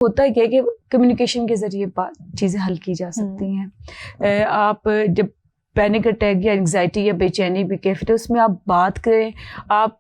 होता है क्या कि कम्युनिकेशन के जरिए चीज़ें हल की जा सकती हैं। आप जब पैनिक अटैक या एंग्जाइटी या बेचैनी भी कहते हैं उसमें आप बात करें, आप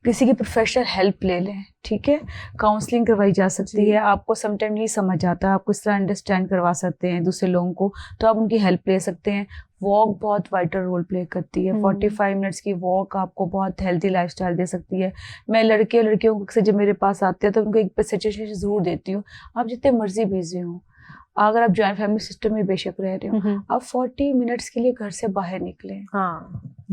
किसी की प्रोफेशनल हेल्प ले लें, ठीक है। काउंसलिंग करवाई जा सकती है। आपको समटाइम नहीं समझ आता, आप किस तरह अंडरस्टैंड करवा सकते हैं दूसरे लोगों को, तो आप उनकी हेल्प ले सकते हैं। वॉक बहुत वाइटल रोल प्ले करती है। 45 मिनट्स की वॉक आपको बहुत हेल्थी लाइफस्टाइल दे सकती है। मैं लड़के और लड़कियों से जब मेरे पास आते हैं तो उनको एक सजेशन ज़रूर देती हूँ, आप जितने मर्जी बिजी हों, अगर आप जॉइंट फैमिली सिस्टम में बेशक रह रहे हो, आप 40 मिनट्स के लिए घर से बाहर निकलें,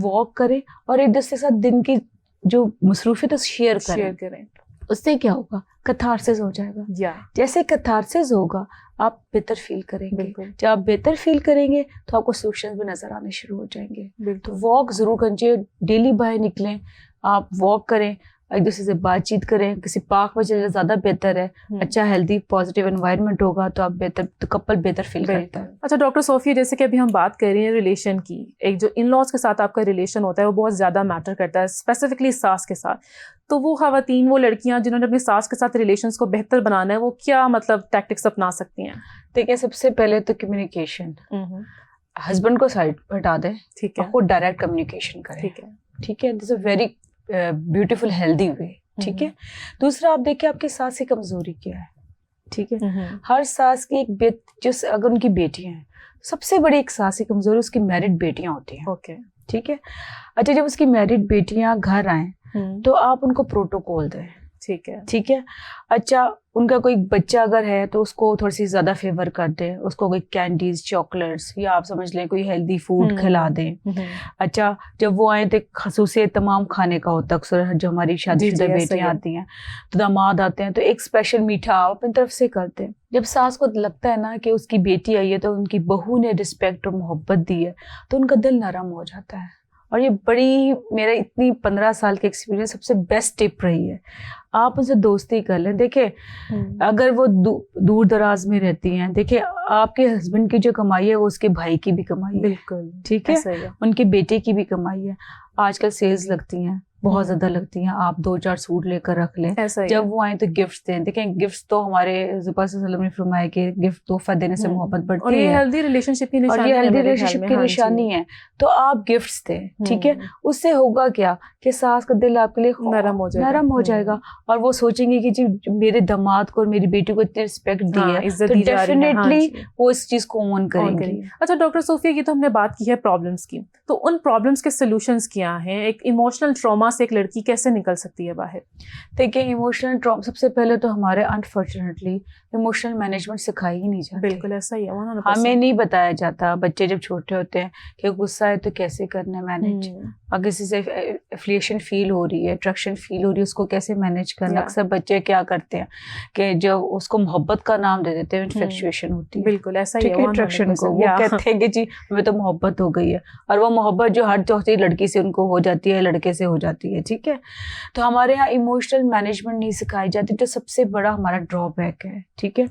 वॉक करें और एक दूसरे के साथ दिन की जो मसरूफियत है शेयर करें। उससे क्या होगा, कैथारसिस हो जाएगा। जैसे कैथारसिस होगा आप बेहतर फील करेंगे। जब आप बेहतर फील करेंगे तो आपको सॉल्यूशंस भी नजर आने शुरू हो जाएंगे। तो वॉक जरूर करिए, डेली बाहर निकलें, आप वॉक करें, एक दूसरे से बातचीत करें, किसी पार्क में चले ज़्यादा बेहतर है। अच्छा हेल्दी पॉजिटिव एनवायरनमेंट होगा तो आप बेहतर, तो कपल बेहतर फील करता है। अच्छा डॉक्टर सोफिया, जैसे कि अभी हम बात कर रहे हैं रिलेशन की, एक जो इन लॉज के साथ आपका रिलेशन होता है वो बहुत ज़्यादा मैटर करता है, स्पेसिफिकली सास के साथ। तो वो खवातीन, वो लड़कियां जिन्होंने अपनी सास के साथ रिलेशंस को बेहतर बनाना है, वो क्या मतलब टैक्टिक्स अपना सकती हैं? देखिए, सबसे पहले तो कम्युनिकेशन, हस्बैंड को साइड हटा दें, ठीक है, आपको डायरेक्ट कम्युनिकेशन करें, ठीक है, this a very beautiful healthy way, ठीक है। दूसरा, आप देखिए आपकी सास की कमजोरी क्या है, ठीक है। हर सास की एक जिस अगर उनकी बेटियां हैं, सबसे बड़ी एक सास की कमजोरी उसकी मैरिड बेटियां होती हैं, ओके, ठीक है। अच्छा, जब उसकी मैरिड बेटियां घर आए तो आप उनको प्रोटोकॉल दें, ठीक है, ठीक है। अच्छा, उनका कोई बच्चा अगर है तो उसको थोड़ी सी ज्यादा फेवर कर दें, उसको कोई कैंडीज, चॉकलेट्स या आप समझ लें कोई हेल्दी फूड खिला दें। अच्छा, जब वो आए तो खसूसी तमाम खाने का होता है, जो हमारी शादीशुदा बेटियां आती हैं तो दामाद आते हैं तो एक स्पेशल मीठा आप अपनी तरफ से करते हैं। जब सास को लगता है ना कि उसकी बेटी आई है तो उनकी बहू ने रिस्पेक्ट और मोहब्बत दी है तो उनका दिल नरम हो जाता है। और ये बड़ी, मेरा इतनी 15 साल के एक्सपीरियंस सबसे बेस्ट टिप रही है, आप उनसे दोस्ती कर लें। देखिए, अगर वो दूर दराज में रहती हैं, देखिए आपके हस्बैंड की जो कमाई है वो उसके भाई की भी कमाई है, बिल्कुल, ठीक है, उनके बेटे की भी कमाई है। आजकल सेल्स लगती हैं, बहुत ज्यादा लगती हैं, आप 2-4 सूट लेकर रख लें, जब वो आए तो गिफ्ट दें। देखें, गिफ्ट तो हमारे ज़ुबैर सल्लल्लाहु अलैहि वसल्लम ने फरमाया कि गिफ्ट तोहफा देने से मोहब्बत बढ़ती है, हेल्दी रिलेशनशिप की निशानी, और ये हेल्दी रिलेशनशिप की निशानी है। तो आप गिफ्ट्स दें, ठीक है। उससे होगा क्या कि सास का दिल आपके लिए नरम हो जाएगा और वो सोचेंगे कि जी मेरे दामाद को और मेरी बेटी को इतनी रिस्पेक्ट दी है, तो डेफिनेटली वो इस चीज को ऑन करेंगे। अच्छा डॉक्टर सोफिया, की तो हमने बात की है प्रॉब्लम्स की, तो उन प्रॉब्लम्स के सोल्यूशंस क्या हैं? एक इमोशनल ट्रॉमा से एक लड़की कैसे निकल सकती है बाहर? देखिए, इमोशनल ट्रॉमा, सबसे पहले तो हमारे अनफॉर्चुनेटली इमोशनल मैनेजमेंट सिखाई ही नहीं जाती। बिल्कुल ऐसा ही है, हमें नहीं बताया जाता। बच्चे जब छोटे होते हैं कि गुस्सा है तो कैसे करना है मैनेज, अगर किसी से एफिलिएशन फील हो रही है, अट्रैक्शन फील हो रही है, उसको कैसे मैनेज करना। अक्सर बच्चे क्या करते हैं कि जब उसको मोहब्बत का नाम दे देते हैं, इन्फेक्चुएशन होती है, बिल्कुल ऐसा ही है, अट्रैक्शन को वो कहते हैं कि जी हमें तो मोहब्बत हो गई है, और वो मोहब्बत जो हर चौथी लड़की से उनको हो जाती है, लड़के से हो जाती है, ठीक है। तो हमारे यहाँ इमोशनल मैनेजमेंट नहीं सिखाई जाती, जो सबसे बड़ा हमारा ड्रॉबैक है, ठीक है।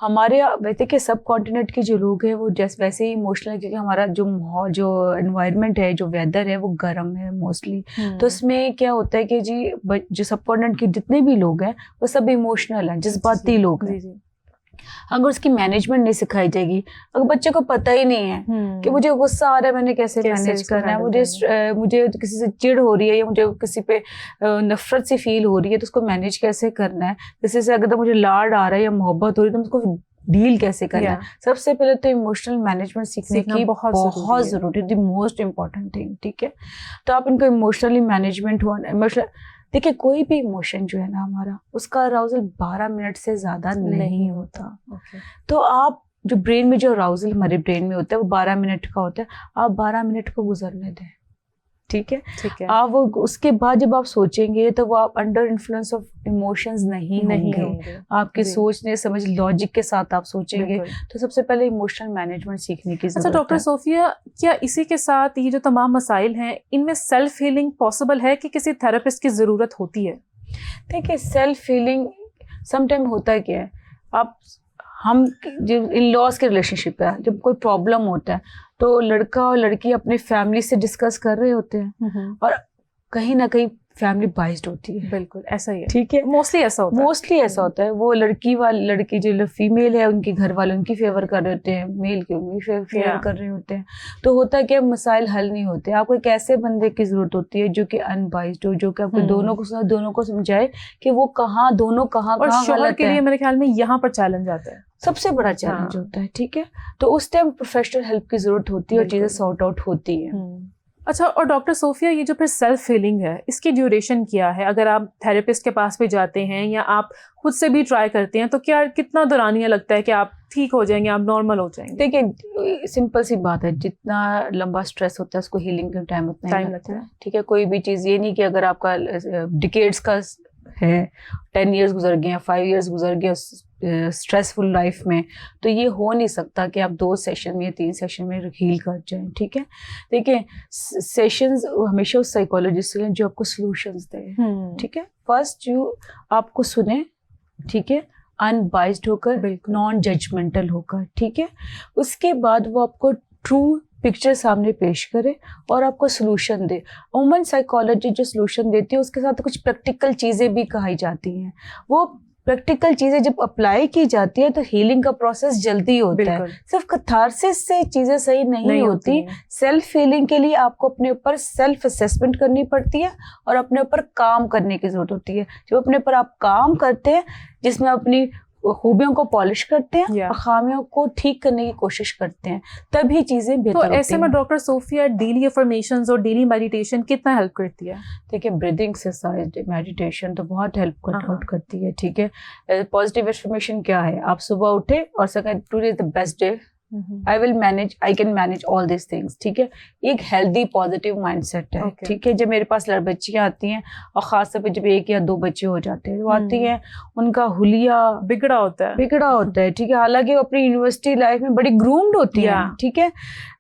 हमारे वैसे कि सब कॉन्टिनेंट के जो लोग हैं वो जैसे वैसे ही इमोशनल, क्योंकि हमारा जो एनवायरनमेंट है, जो वेदर है वो गर्म है मोस्टली, तो उसमें क्या होता है कि जी जो सब कॉन्टिनेंट के जितने भी लोग हैं वो सब इमोशनल हैं, जज्बाती लोग हैं। अगर उसकी मैनेजमेंट नहीं सिखाई जाएगी, अगर बच्चे को पता ही नहीं है कि मुझे गुस्सा आ रहा है, मैंने कैसे मैनेज करना है, मुझे किसी से चिढ़ हो रही है या मुझे किसी पे नफरत सी फील हो रही है तो उसको मैनेज कैसे करना है, किसी से अगर मुझे लाड आ रहा है या मोहब्बत हो रही है तो उसको डील कैसे करना है। सबसे पहले तो इमोशनल मैनेजमेंट सीखने की बहुत जरूरी है, द मोस्ट इम्पोर्टेंट थिंग, ठीक है। तो आप इनको इमोशनली मैनेजमेंट हो, इमोशनल, देखिए कोई भी इमोशन जो है ना हमारा, उसका अराउजल 12 मिनट से ज्यादा नहीं होता। तो आप जो ब्रेन में जो अराउजल हमारे ब्रेन में होता है वो 12 मिनट का होता है, आप 12 मिनट को गुजरने दें, ठीक है, ठीक है। आप वो उसके बाद जब आप सोचेंगे तो वो आप अंडर इन्फ्लुएंस ऑफ इमोशंस नहीं होंगे। आपकी सोचने समझ लॉजिक के साथ आप सोचेंगे। तो सबसे पहले इमोशनल मैनेजमेंट सीखने की जरूरत है। अच्छा डॉक्टर सोफिया, क्या इसी के साथ ये जो तमाम मसाइल हैं इनमें सेल्फ हीलिंग पॉसिबल है कि किसी थेरेपिस्ट की जरूरत होती है? देखिए, सेल्फ हीलिंग समटाइम होता है क्या है, हम जो इन लॉज के रिलेशनशिप है, जब कोई प्रॉब्लम होता है तो लड़का और लड़की अपने फैमिली से डिस्कस कर रहे होते हैं और कहीं ना कहीं फैमिली बाइज्ड होती है। बिल्कुल ऐसा ही है, ठीक है, मोस्टली ऐसा होता है। वो लड़की जो फीमेल है उनके घर वाले उनकी फेवर कर रहे होते हैं, मेल की उनकी फेवर कर रहे होते हैं। तो होता है कि मसाइल हल नहीं होते। आपको एक ऐसे बंदे की जरूरत होती है जो कि अनबाइज्ड हो, जो कि आपको दोनों को समझाए कि वो दोनों कहाँ शोहर के लिए मेरे ख्याल में यहाँ पर चैलेंज आता है, सबसे बड़ा चैलेंज होता है। ठीक है, तो उस टाइम प्रोफेशनल हेल्प की जरूरत होती है और चीजें सॉर्ट आउट होती है। अच्छा, और डॉक्टर सोफिया, ये जो फिर सेल्फ हीलिंग है, इसकी ड्यूरेशन क्या है? अगर आप थेरेपिस्ट के पास भी जाते हैं या आप खुद से भी ट्राई करते हैं, तो क्या कितना दौरानिया लगता है कि आप ठीक हो जाएंगे, आप नॉर्मल हो जाएंगे? देखिए, सिंपल सी बात है, जितना लंबा स्ट्रेस होता है उसको हीलिंग का टाइम उतना ही लगता है। ठीक है, कोई भी चीज़ ये नहीं कि अगर आपका डिकेड्स का है, 10 years गुजर गए, 5 years गुजर गए स्ट्रेसफुल लाइफ में, तो ये हो नहीं सकता कि आप 2 सेशन में या 3 सेशन में हील कर जाएं। ठीक है, देखिए सेशंस हमेशा उस साइकोलॉजिस्ट हैं जो आपको सॉल्यूशंस दे। ठीक है, फर्स्ट आपको सुने, ठीक है, अनबाइज्ड होकर, नॉन जजमेंटल होकर। ठीक है, उसके बाद वो आपको ट्रू पिक्चर सामने पेश करे और आपको सोल्यूशन दे। वुमन साइकोलॉजी जो सोल्यूशन देती है उसके साथ कुछ प्रैक्टिकल चीज़ें भी कही जाती हैं। वो प्रैक्टिकल चीज़ें जब अप्लाई की जाती है तो हीलिंग का प्रोसेस जल्दी होता है। सिर्फ कैथारसिस से चीज़ें सही नहीं होती। सेल्फ हीलिंग के लिए आपको अपने ऊपर सेल्फ असेसमेंट करनी पड़ती है और अपने ऊपर काम करने की जरूरत होती है। जब अपने ऊपर आप काम करते हैं, जिसमें अपनी खूबियों को पॉलिश करते हैं और खामियों को ठीक करने की कोशिश करते हैं, तभी चीजें बेहतर होती हैं। तो ऐसे में डॉक्टर सोफिया, डेली अफर्मेशंस और डेली मेडिटेशन कितना हेल्प करती है? देखिए, ब्रीदिंग एक्सरसाइज, मेडिटेशन तो बहुत हेल्प करती है। ठीक है, पॉजिटिव अफर्मेशन क्या है? आप सुबह उठे और सकें today is the best day, I can manage all this things. ठीक है, एक हेल्दी पॉजिटिव माइंडसेट है। ठीक है, जब मेरे पास बच्चियां आती हैं और खासतौर पे जब 1 या 2 बच्चे हो जाते हैं, वो आती हैं, उनका हुलिया बिगड़ा होता है। ठीक है, हालांकि वो अपनी यूनिवर्सिटी लाइफ में बड़ी ग्रूम्ड होती है। ठीक है,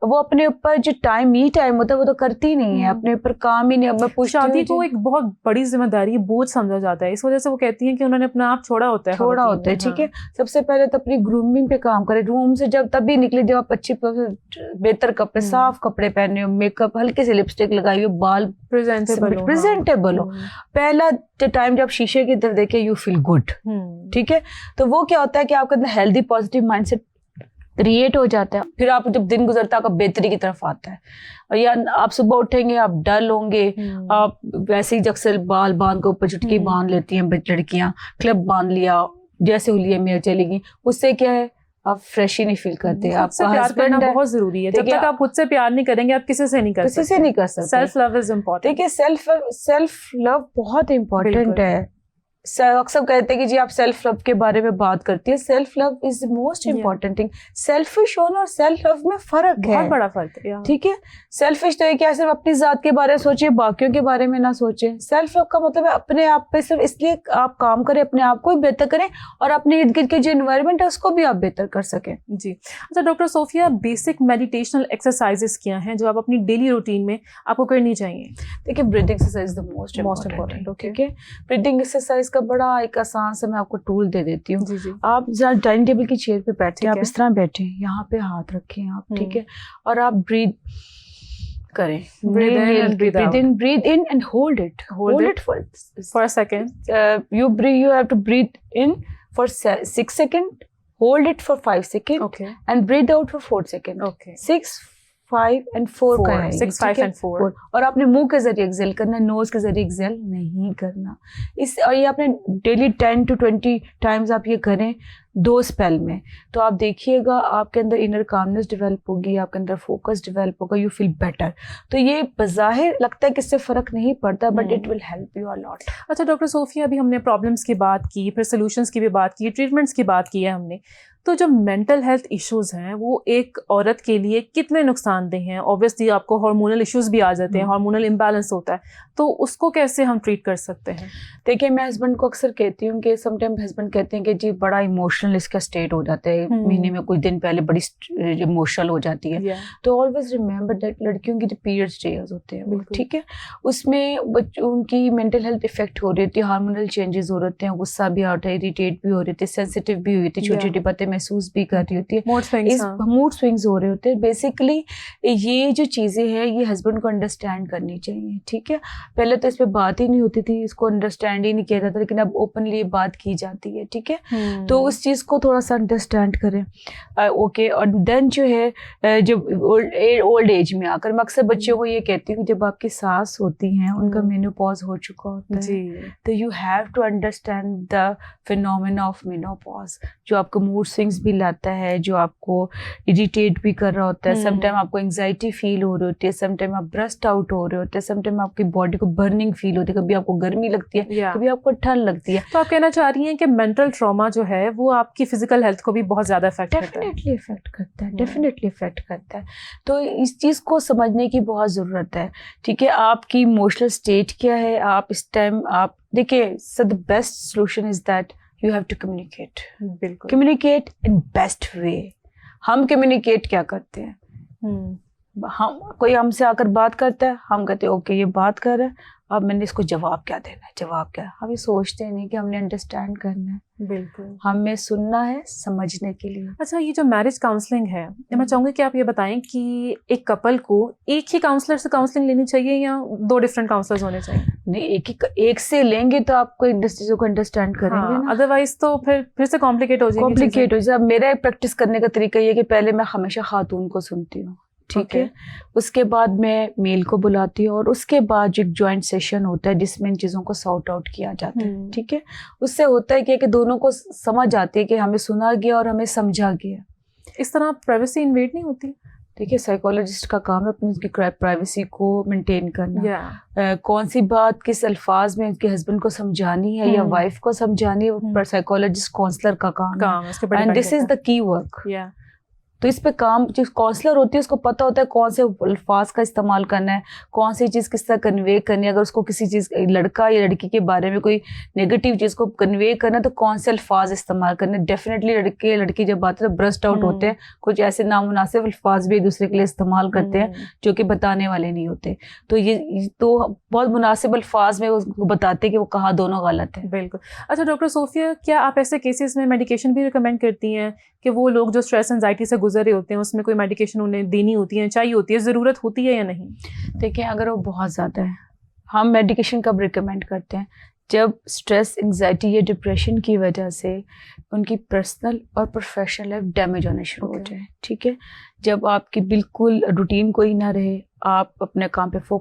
वो अपने ऊपर जो मी टाइम होता है वो तो करती नहीं है, अपने ऊपर काम ही नहीं। अब मैं पूछती हूँ, शादी को एक बहुत बड़ी जिम्मेदारी, बोझ समझा जाता है, इस वजह से वो कहती हैं कि उन्होंने अपना आप छोड़ा होता है। ठीक है, सबसे पहले तो अपनी ग्रूमिंग पे काम करे। रूम से जब तभी निकले जब आप अच्छी बेहतर कपड़े, साफ कपड़े पहने हो, मेकअप, हल्के से लिपस्टिक लगाई हो, बाल प्रेजेंटेबल हो। पहला टाइम जब शीशे की तरफ देखे, यू फील गुड। ठीक है, तो वो क्या होता है कि आपके अंदर हेल्दी पॉजिटिव माइंडसेट क्रिएट हो जाता है। फिर आप जब दिन गुजरता है आपका बेहतरी की तरफ आता है। और या आप सुबह उठेंगे, आप डल होंगे, आप वैसे ही जक्सर बाल बांध के ऊपर चुटकी बांध लेती हैं लड़कियां, क्लिप बांध लिया, जैसे होलिया में चलेगी, उससे क्या है, आप फ्रेश ही नहीं फील करते। आपका प्यार करना बहुत जरूरी है। जब तक आप खुद से प्यार नहीं करेंगे, आप किसी से नहीं कर सकते। Self love is important. देखिए, सेल्फ लव बहुत इम्पोर्टेंट है। अक्सर कहते हैं कि जी आप सेल्फ लव के बारे में बात करती है। Self love is the most important thing. Selfish होना और सेल्फ लव में फर्क है, बहुत बड़ा फर्क है। ठीक है, सेल्फिश तो है कि सिर्फ अपनी जात के बारे में सोचे, बाकियों के बारे में ना सोचे। सेल्फ लव का मतलब है अपने आप पे सिर्फ इसलिए आप काम करें, अपने आप को भी बेहतर करें और अपने इर्द गिर्द के जो एनवायरनमेंट है उसको भी आप बेहतर कर सकें। जी, अच्छा doctor Sophia, basic meditational exercises क्या हैं जो आप अपनी डेली रूटीन में आपको करनी चाहिए? देखिए, breathing exercise the most important. ठीक है, ब्रीदिंग एक्सरसाइज का बड़ा एक आसान से मैं आपको टूल दे देती हूँ। आप जरा डाइनिंग टेबल की चेयर पे बैठे, आप इस तरह बैठे, यहाँ पे हाथ रखें आप। ठीक है, और आप ब्रीथ करें, breathe in and hold it for a second. You have to breathe in for 6 seconds, hold it for 5 seconds, and breathe out for 4 seconds. 6, 5 and 4 का है। 6, 5 and 4। और आपने मुंह के जरिए एक्सेल करना, नोज के जरिए एक्सेल नहीं करना। और ये आपने डेली 10 to 20 टाइम्स आप ये करें 2 स्पेल में, तो आप देखिएगा आपके अंदर इनर कामनेस डेवलप होगी, आपके अंदर फोकस डेवलप होगा, यू फील बेटर। तो ये बज़ाहिर लगता है कि इससे फ़र्क नहीं पड़ता, but it will help you a lot. अच्छा डॉक्टर सोफिया, अभी हमने प्रॉब्लम्स की बात की, फिर सोल्यूशंस की भी बात की, ट्रीटमेंट्स की बात की है हमने, तो जो मेंटल हेल्थ इश्यूज हैं वो एक औरत के लिए कितने नुकसानदेह हैं? ऑब्वियसली आपको हार्मोनल इश्यूज भी आ जाते हैं, हार्मोनल इम्बैलेंस होता है, तो उसको कैसे हम ट्रीट कर सकते हैं? देखिए, मैं हस्बैंड को अक्सर कहती हूँ कि समटाइम हस्बैंड कहते हैं कि जी बड़ा इमोशनल इसका स्टेट हो जाता है, महीने में कुछ दिन पहले बड़ी इमोशनल हो जाती है। तो ऑलवेज रिमेंबर दैट लड़कियों की जो पीरियड्स डेज होते हैं, ठीक है, उसमें उनकी मेंटल हेल्थ इफेक्ट हो रही होती है, हार्मोनल चेंजेस हो रहे होते हैं, गुस्सा भी आ रहा है, इरिटेट भी हो रहे थे, सेंसिटिव भी हुई थी, छोटी छोटी बातें महसूस भी कर रही होती है, मूड स्विंग्स, मूड स्विंग्स हो रहे होते हैं। बेसिकली ये जो चीज़ें हैं ये हस्बैंड को अंडरस्टैंड करनी चाहिए, ठीक है। पहले तो इस पर बात ही नहीं होती थी, इसको अंडरस्टैंड ही नहीं किया जाता, लेकिन अब ओपनली बात की जाती है, ठीक है। तो उस चीज़ को थोड़ा सा अंडरस्टैंड करें, ओके। और देन जो है जब ओल्ड एज में आकर मैं अक्सर बच्चों को ये कहती हूँ, जब आपकी सास होती हैं उनका मेनोपॉज हो चुका होता है, तो you have to understand the phenomena of menopause, जो आपको मूड स्विंग्स भी लाता है, जो आपको इरिटेट भी कर रहा होता है, समटाइम आपको एंग्जाइटी फील हो रही होती है, समटाइम आप ब्रस्ट आउट हो रहे होते हैं, समटाइम आपकी बॉडी को बर्निंग फील होती है, कभी आपको गर्मी लगती है, कभी आपको ठंड लगती है। तो आप कहना चाह रही हैं कि मेंटल ट्रॉमा जो है वो आपकी फिजिकल हेल्थ को भी बहुत ज्यादा इफेक्ट करता है? डेफिनेटली इफेक्ट करता है, डेफिनेटली इफेक्ट करता है। तो इस चीज़ को समझने की बहुत ज़रूरत है, ठीक है। आपकी इमोशनल स्टेट क्या है, आप इस टाइम आप देखिए, so the best solution is that you have to communicate. बिल्कुल, कम्युनिकेट इन बेस्ट वे। हम कम्युनिकेट क्या करते हैं, हम कोई हमसे आकर बात करता है, हम कहते हैं ओके ये बात कर रहा है, अब मैंने इसको जवाब क्या देना है, जवाब क्या। हम ये सोचते नहीं कि हमने अंडरस्टैंड करना है, बिल्कुल हमें सुनना है समझने के लिए। अच्छा, ये जो मैरिज काउंसलिंग है, मैं चाहूंगी कि आप ये बताएं कि एक कपल को एक ही काउंसलर से काउंसलिंग लेनी चाहिए या 2 डिफरेंट काउंसलर्स होने चाहिए? नहीं, एक से लेंगे तो आपको एक चीज़ों को अंडरस्टैंड करेंगे ना, अदरवाइज तो फिर से कॉम्प्लिकेट हो जाए। अब मेरा प्रैक्टिस करने का तरीका ये है कि पहले मैं हमेशा खातून को सुनती हूँ, ठीक है। उसके बाद मैं मेल को बुलाती हूँ, और उसके बाद जो एक ज्वाइंट सेशन होता है जिसमें इन चीज़ों को सॉर्ट आउट किया जाता है, ठीक है। उससे होता है कि दोनों को समझ आती है कि हमें सुना गया और हमें समझा गया। इस तरह प्राइवेसी इन्वेड नहीं होती? देखिए, साइकोलॉजिस्ट का काम है अपनी उसकी प्राइवेसी को मेंटेन करना। कौन सी बात किस अल्फाज में उसके हस्बैंड को समझानी है या वाइफ को समझानी है, साइकोलॉजिस्ट काउंसलर का काम है, and this is the key work. तो इस पे काम जो काउंसलर होती है उसको पता होता है कौन से अल्फाज का इस्तेमाल करना है, कौन सी चीज़ किस तरह कन्वे करनी है। अगर उसको किसी चीज़, लड़का या लड़की के बारे में कोई नेगेटिव चीज़ को कन्वे करना है तो कौन से अल्फाज इस्तेमाल करने। डेफिनेटली लड़के लड़की जब आते हैं तो ब्रस्ट आउट होते हैं, कुछ ऐसे नामुनासिब अल्फाज भी एक दूसरे के लिए इस्तेमाल करते हैं जो कि बताने वाले नहीं होते। तो ये तो बहुत मुनासिब अल्फाज में उसको बताते हैं कि वो कहाँ दोनों गलत है। बिल्कुल। अच्छा डॉक्टर सोफिया, क्या आप ऐसे केसेस में मेडिकेशन भी रिकमेंड करती हैं कि वो लोग जो स्ट्रेस एंजाइटी से गुजर रहे होते हैं उसमें कोई मेडिकेशन उन्हें देनी होती है, चाहिए होती है, ज़रूरत होती है या नहीं? देखिए, अगर वो बहुत ज़्यादा है, हम मेडिकेशन कब रिकमेंड करते हैं, जब स्ट्रेस, एंजाइटी या डिप्रेशन की वजह से उनकी पर्सनल और प्रोफेशनल लाइफ डैमेज होने शुरू हो जाए, ठीक है। जब आपकी बिल्कुल रूटीन कोई ना रहे, आप अपने काम पे फोकस